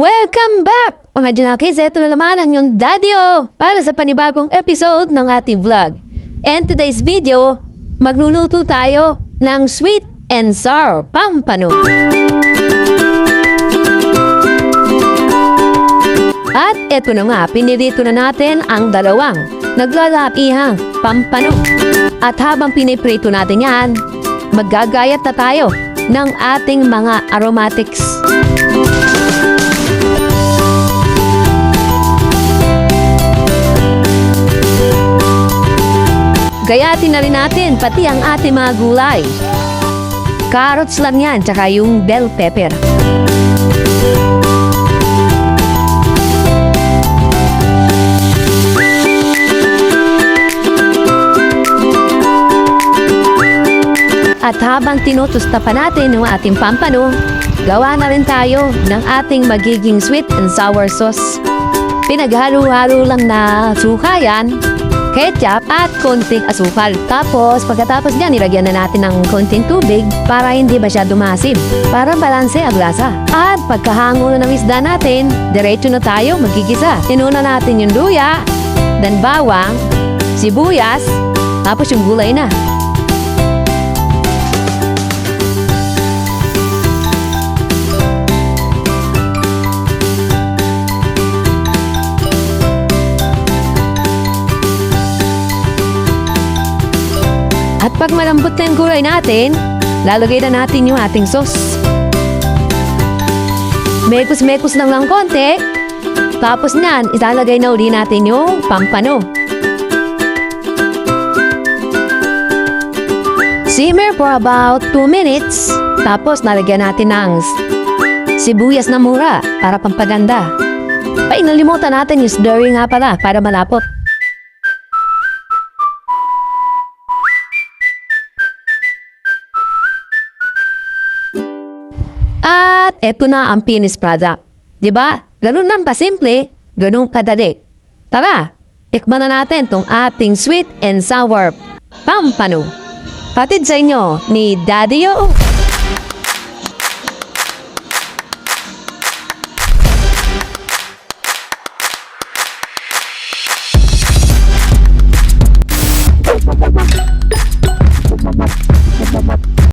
Welcome back! Mga Junakis, ito na naman ang yung Daddy-O para sa panibagong episode ng ating vlog. And today's video, magluluto tayo ng sweet and sour pampano. At ito na nga, pinirito na natin ang dalawang naglalapihang pampano. At habang piniprito natin yan, maggagayat na tayo ng ating mga aromatics. Gayatin na rin natin pati ang ating mga gulay. Carrots lang yan, tsaka yung bell pepper. At habang tinutusta pa natin yung ating pampano, gawa na rin tayo ng ating magiging sweet and sour sauce. Pinaghalo-halo lang na suka yan, ketchup at konting asukal. Tapos pagkatapos niyan, nilagyan na natin ng konting tubig para hindi masyado maasim, para balanse ang lasa. At pagkahango na ng isda natin, diretso na tayo magigisa. Inuna natin yung luya, then bawang, sibuyas, tapos yung gulay na. At pag malambot na yung gulay natin, lalagay na natin yung ating sauce. Mekos-mekos lang ng konti. Tapos nan, ilalagay na uli natin yung pampano. Simmer for about 2 minutes. Tapos nalagyan natin ng sibuyas na mura para pampaganda. Inalimutan natin yung stirring nga pala para malapot. At eto na ang finished product. Diba? Ganun lang kasimple, ganun kadali. Tara, tikman na natin tong ating sweet and sour pampano. Hatid sa inyo ni Daddy-O.